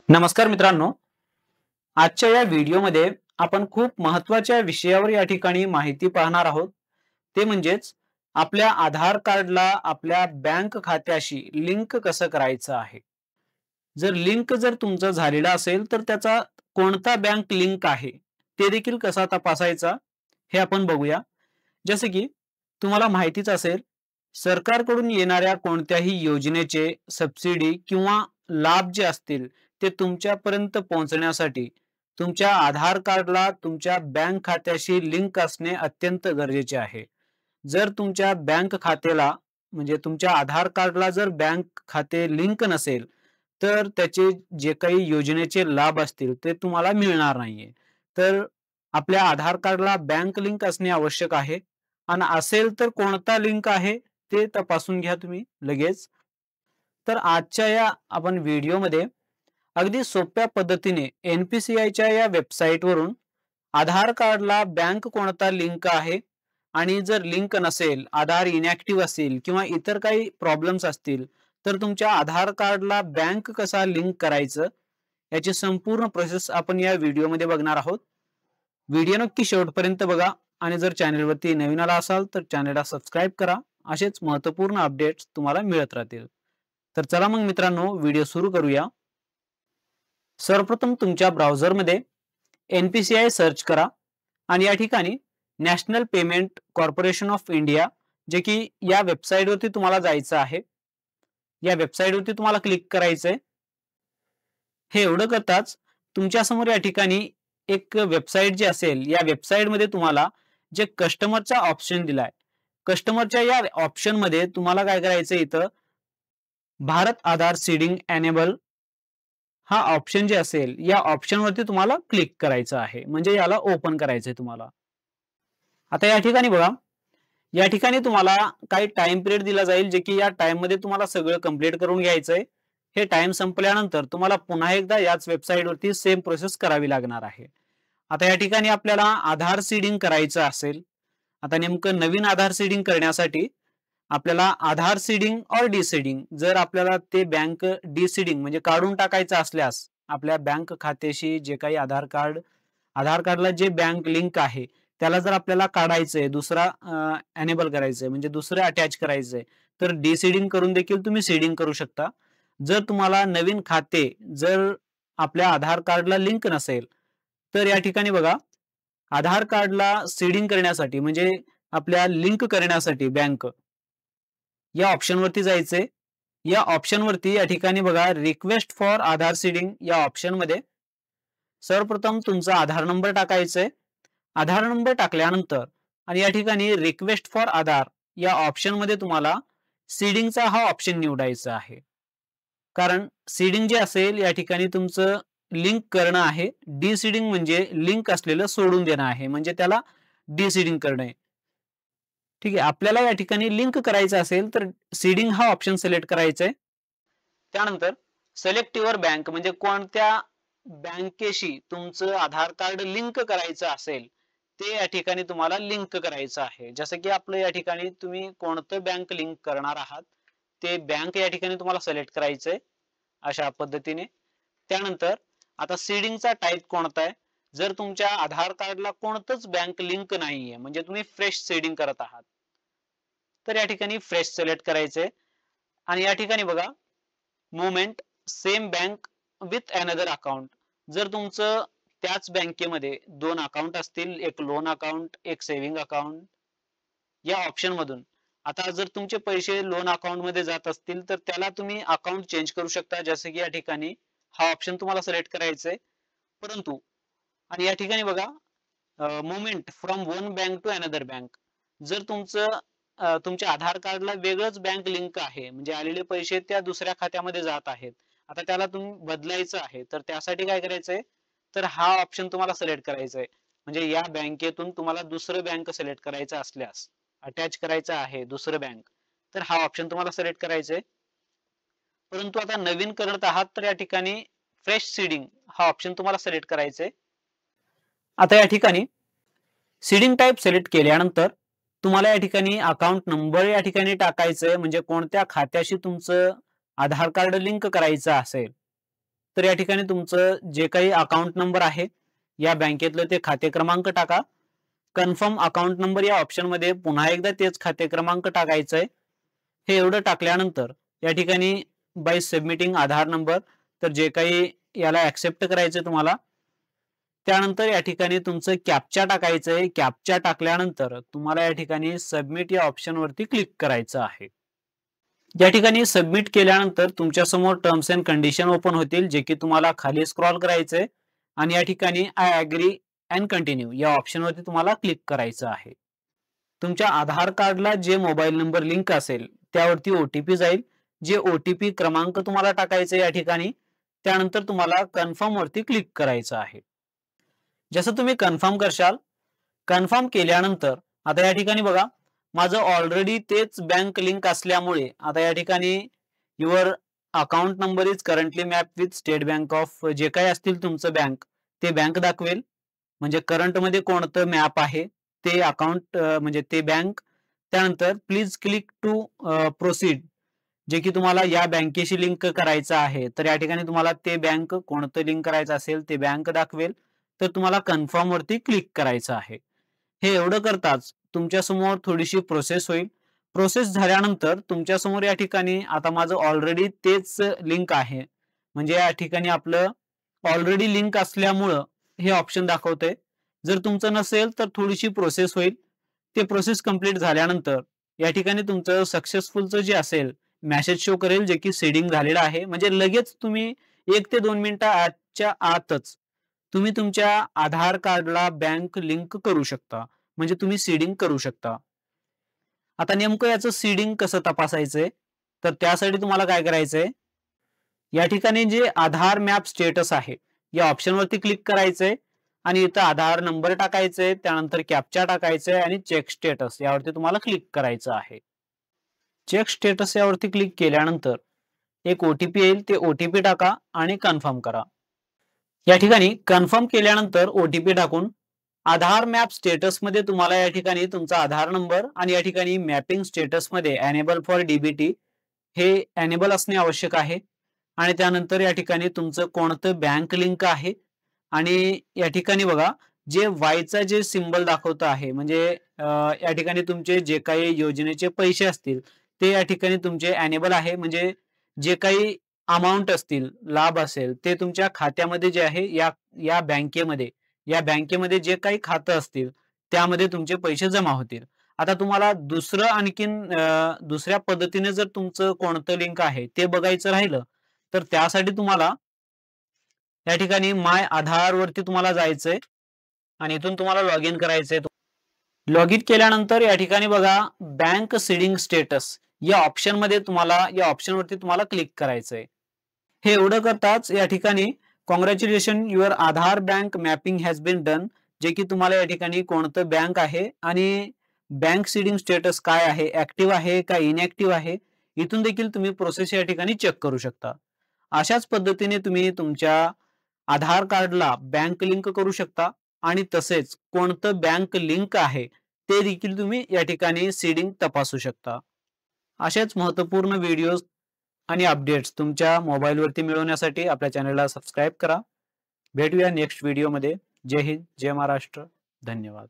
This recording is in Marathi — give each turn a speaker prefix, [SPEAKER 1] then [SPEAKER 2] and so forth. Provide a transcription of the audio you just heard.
[SPEAKER 1] नमस्कार मित्रांनो, आजच्या या व्हिडिओमध्ये आपण खूप महत्त्वाच्या विषयावर या ठिकाणी माहिती पाहणार आहोत. ते म्हणजेच आपल्या आधार कार्डला आपल्या बँक खात्याशी लिंक कसं करायचं आहे. जर लिंक तुमचं झालेलं असेल तर त्याचा कोणता बँक लिंक आहे ते देखील कसा तपासायचा हे आपण बघूया. जसे की तुम्हाला माहितीच असेल, सरकारकडून येणाऱ्या कोणत्याही योजनेचे सबसिडी किंवा लाभ जे असतील ते तुमच्यापर्यंत पोहोचण्यासाठी तुमच्या आधार कार्डला तुमच्या बँक खात्याशी लिंक असणे अत्यंत गरजेचे आहे. जर तुमच्या बँक खात्याला म्हणजे तुमच्या आधार कार्डला जर बँक खाते लिंक नसेल, तर त्याचे जे काही योजनेचे लाभ असतील ते तुम्हाला मिळणार नाहीये. तर आपल्या आधार कार्डला बँक लिंक असणे आवश्यक आहे आणि असेल तर कोणता लिंक आहे ते तपासून घ्या तुम्ही लगेच. तर आजच्या या आपण व्हिडिओमध्ये अगदी सोप्या पद्धतीने NPCIच्या या वेबसाईटवरून आधार कार्डला बँक कोणता लिंक आहे आणि जर लिंक नसेल, आधार इनॅक्टिव्ह असेल किंवा इतर काही प्रॉब्लेम्स असतील, तर तुमच्या आधार कार्डला बँक कसा लिंक करायचं याची संपूर्ण प्रोसेस आपण या व्हिडिओमध्ये बघणार आहोत. व्हिडिओ नक्की शेवटपर्यंत बघा आणि जर चॅनलवरती नवीन आला असाल तर चॅनलला सबस्क्राईब करा. असेच महत्त्वपूर्ण अपडेट्स तुम्हाला मिळत राहतील. तर चला मग मित्रांनो, व्हिडिओ सुरू करूया. सर्वप्रथम तुमच्या ब्राउझरमध्ये NPCI सर्च करा आणि या ठिकाणी national payment corporation of India, जे की या वेबसाईटवरती तुम्हाला जायचं आहे. या वेबसाईटवरती तुम्हाला क्लिक करायचंय. हे एवढं करताच तुमच्यासमोर या ठिकाणी एक वेबसाईट जी असेल, या वेबसाईटमध्ये तुम्हाला जे कस्टमरचा ऑप्शन दिलाय, कस्टमरच्या या ऑप्शनमध्ये तुम्हाला काय करायचं, इथं भारत आधार सीडिंग एनेबल हा ऑप्शन जे असेल या ऑप्शनवरती तुम्हाला क्लिक करायचं आहे, म्हणजे याला ओपन करायचंय तुम्हाला. आता या ठिकाणी बघा, या ठिकाणी तुम्हाला काही टाइम पिरियड दिला जाईल, जे की या टाइम मध्ये तुम्हाला सगळं कंप्लीट करून घ्यायचंय. हे टाइम संपल्यानंतर तुम्हाला पुन्हा एकदा याच वेबसाईटवरती सेम प्रोसेस करावी लागणार आहे. आता या ठिकाणी आपल्याला आधार सीडिंग करायचं असेल. आता नेमकं नवीन आधार सीडिंग करण्यासाठी आपल्याला आधार सीडिंग और डीसीडिंग, जर आपल्याला ते बँक डीसीडिंग म्हणजे काढून टाकायचं असल्यास, आपल्या बँक खात्याशी जे काही आधार कार्डला जे बँक लिंक आहे त्याला जर आपल्याला काढायचंय, दुसरा एनेबल करायचंय म्हणजे दुसरं अटॅच करायचंय, तर डीसीडिंग करून देखील तुम्ही सीडिंग करू शकता. जर तुम्हाला नवीन खाते जर आपल्या आधार कार्डला लिंक नसेल, तर या ठिकाणी बघा, आधार कार्डला सीडिंग करण्यासाठी म्हणजे आपल्या लिंक करण्यासाठी बँक या ऑप्शनवरती जायचंय. या ऑप्शनवरती या ठिकाणी बघा, रिक्वेस्ट फॉर आधार सीडिंग या ऑप्शनमध्ये सर्वप्रथम तुमचा आधार नंबर टाकायचंय. आधार नंबर टाकल्यानंतर आणि या ठिकाणी रिक्वेस्ट फॉर आधार या ऑप्शनमध्ये तुम्हाला सीडिंगचा हा ऑप्शन निवडायचा आहे. कारण सीडिंग जे असेल या ठिकाणी तुमचं लिंक करणं आहे. डीसीडिंग म्हणजे लिंक असलेलं सोडून देणं आहे, म्हणजे त्याला डीसीडिंग करणं आहे. ठीक आहे, आपल्याला या ठिकाणी लिंक करायचं असेल तर सीडिंग हा ऑप्शन सिलेक्ट करायचा आहे. त्यानंतर सिलेक्ट युअर बँक म्हणजे कोणत्या बँकेशी तुमचं आधार कार्ड लिंक करायचं असेल ते या ठिकाणी तुम्हाला लिंक करायचं आहे. जसं की आपलं या ठिकाणी तुम्ही कोणतं बँक लिंक करणार आहात ते बँक या ठिकाणी तुम्हाला सिलेक्ट करायचंय अशा पद्धतीने. त्यानंतर आता सीडिंगचा टाइप कोणता आहे, जर तुमच्या आधार कार्डला कोणतंच बँक लिंक नाहीये म्हणजे तुम्ही फ्रेश सीडिंग करत आहात, तर या ठिकाणी फ्रेश सिलेक्ट करायचंय. आणि या ठिकाणी बघा, movement same bank with another account, जर तुमचं त्याच बँकेमध्ये दोन अकाउंट असतील, एक लोन अकाउंट एक सेव्हिंग अकाउंट, या ऑप्शन मधून आता जर तुमचे पैसे लोन अकाउंट मध्ये जात असतील तर त्याला तुम्ही अकाउंट चेंज करू शकता. जसे की या ठिकाणी हा ऑप्शन तुम्हाला सिलेक्ट करायचा आहे. परंतु आणि या ठिकाणी बघा, movement from one bank to another bank, जर तुमचं तुमच्या आधार कार्डला वेगळंच बँक लिंक आहे म्हणजे आलेले पैसे त्या दुसऱ्या खात्यामध्ये जात आहेत, आता त्याला तुम्ही बदलायचं आहे, तर त्यासाठी काय करायचंय, तर हा ऑप्शन तुम्हाला सिलेक्ट करायचा आहे. म्हणजे या बँकेतून तुम्हाला दुसरं बँक सिलेक्ट करायचं असल्यास, अटॅच करायचं आहे दुसरं बँक, तर हा ऑप्शन तुम्हाला सिलेक्ट करायचा आहे. परंतु आता नवीन करत आहात तर या ठिकाणी फ्रेश सीडिंग हा ऑप्शन तुम्हाला सिलेक्ट करायचा आहे. आता या ठिकाणी सीडिंग टाइप सिलेक्ट केल्यानंतर तुम्हाला या ठिकाणी अकाउंट नंबर या ठिकाणी टाकायचं आहे, म्हणजे कोणत्या खात्याशी तुमचं आधार कार्ड लिंक करायचं असेल तर या ठिकाणी तुमचं जे काही अकाउंट नंबर आहे या बँकेतलं ते खाते क्रमांक टाका. कन्फर्म अकाउंट नंबर या ऑप्शन मध्ये पुन्हा एकदा तेच खाते क्रमांक टाकायचं आहे. हे एवढं टाकल्यानंतर या ठिकाणी बाय सबमिटिंग आधार नंबर, तर जे काही याला ऍक्सेप्ट करायचं तुम्हाला, त्यानंतर या ठिकाणी तुमचं कॅप्चा टाकायचं आहे. कॅप्चा टाकल्यानंतर तुम्हाला या ठिकाणी सबमिट या ऑप्शन वरती क्लिक करायचं आहे. या ठिकाणी सबमिट केल्यानंतर तुमच्या समोर टर्म्स अँड कंडिशन ओपन होतील, जे की तुम्हाला खाली स्क्रॉल करायचंय आणि या ठिकाणी आय ॲग्री अँड कंटिन्यू या ऑप्शन वरती तुम्हाला क्लिक करायचं आहे. तुमच्या आधार कार्डला जे मोबाईल नंबर लिंक असेल त्यावरती ओटीपी जाईल. जे ओटीपी क्रमांक तुम्हाला टाकायचं या ठिकाणी, त्यानंतर तुम्हाला कन्फर्म वरती क्लिक करायचं आहे. जसं तुम्ही कन्फर्म करशाल, कन्फर्म केल्यानंतर आता या ठिकाणी बघा, माझं ऑलरेडी तेच बँक लिंक असल्यामुळे आता या ठिकाणी your account number is currently map with state bank of, जे काही असतील तुमचं बँक ते बँक दाखवेल. म्हणजे करंट मध्ये कोणतं मॅप आहे ते अकाउंट म्हणजे ते बँक. त्यानंतर प्लीज क्लिक टू प्रोसीड, जे की तुम्हाला या बँकेशी लिंक करायचं आहे. तर या ठिकाणी तुम्हाला ते बँक कोणतं लिंक करायचं असेल ते बँक दाखवेल. तर तुम्हाला कन्फर्म वरती क्लिक करायचं आहे. हे एवढं करताच तुमच्या समोर थोडीशी प्रोसेस होईल. प्रोसेस झाल्यानंतर तुमच्या समोर या ठिकाणी आता माझं ऑलरेडी तेच लिंक आहे, म्हणजे या ठिकाणी आपलं ऑलरेडी लिंक असल्यामुळं हे ऑप्शन दाखवतंय. जर तुमचं नसेल तर थोडीशी प्रोसेस होईल. ते प्रोसेस कंप्लीट झाल्यानंतर या ठिकाणी तुमचं सक्सेसफुलचं जे असेल मेसेज शो करेल, जे की सीडिंग झालेलं आहे. म्हणजे लगेच तुम्ही 1 ते 2 मिनिटं आजच्या आतच तुम्ही तुमच्या आधार कार्डला बँक लिंक करू शकता, म्हणजे तुम्ही सीडिंग करू शकता. आता नेमकं याचं सीडिंग कसं तपासायचंय, तर त्यासाठी तुम्हाला काय करायचंय, या ठिकाणी जे आधार मॅप स्टेटस आहे या ऑप्शन वरती क्लिक करायचंय आणि इथं आधार नंबर टाकायचंय, त्यानंतर कॅप्चा टाकायचंय आणि चेक स्टेटस यावरती तुम्हाला क्लिक करायचं आहे. चेक स्टेटस यावरती क्लिक केल्यानंतर एक ओटीपी येईल, ते ओटीपी टाका आणि कन्फर्म करा. या ठिकाणी कन्फर्म केल्यानंतर ओटीपी टाकून आधार मॅप स्टेटस मध्ये तुम्हाला या ठिकाणी तुमचा आधार नंबर आणि या ठिकाणी मॅपिंग स्टेटस मध्ये एनेबल फॉर डीबीटी हे एनेबल असणे आवश्यक आहे. आणि त्यानंतर या ठिकाणी तुमचं कोणतं बँक लिंक आहे आणि या ठिकाणी बघा, जे वायचा जे सिंबल दाखवत आहे, म्हणजे या ठिकाणी तुमचे जे काही योजनेचे पैसे असतील ते या ठिकाणी तुमचे एनेबल आहे. म्हणजे जे काही अमाउंट असतील, लाभ असेल, ते तुमच्या खात्यामध्ये जे आहे या बँकेमध्ये जे काही खातं असतील त्यामध्ये तुमचे पैसे जमा होतील. आता तुम्हाला दुसरं आणखीन दुसऱ्या पद्धतीने जर तुमचं कोणतं लिंक आहे ते बघायचं राहिलं, तर त्यासाठी तुम्हाला या ठिकाणी माय आधार वरती तुम्हाला जायचंय आणि इथून तुम्हाला लॉग इन करायचंय. लॉग इन केल्यानंतर या ठिकाणी बघा, बँक सीडिंग स्टेटस या ऑप्शन मध्ये तुम्हाला या ऑप्शन वरती तुम्हाला क्लिक करायचंय. हे एवढं करताच या ठिकाणी congratulation your Aadhaar bank mapping has been done, जे की तुम्हाला या ठिकाणी कोणतं बँक आहे आणि बँक सीडिंग स्टेटस काय आहे, ऍक्टिव्ह आहे का इनऍक्टिव्ह आहे, इथून देखील तुम्ही प्रोसेस या ठिकाणी चेक करू शकता. अशाच पद्धतीने तुम्ही तुमच्या आधार कार्डला बँक लिंक करू शकता आणि तसेच कोणतं बँक लिंक आहे ते देखील तुम्ही या ठिकाणी सीडिंग तपासू शकता. अशाच महत्त्वपूर्ण व्हिडिओज आणि अपडेट्स तुमच्या मोबाईलवरती मिळवण्यासाठी आपल्या चॅनलला सबस्क्राईब करा. भेटूया नेक्स्ट व्हिडिओमध्ये. जय हिंद, जय महाराष्ट्र. धन्यवाद.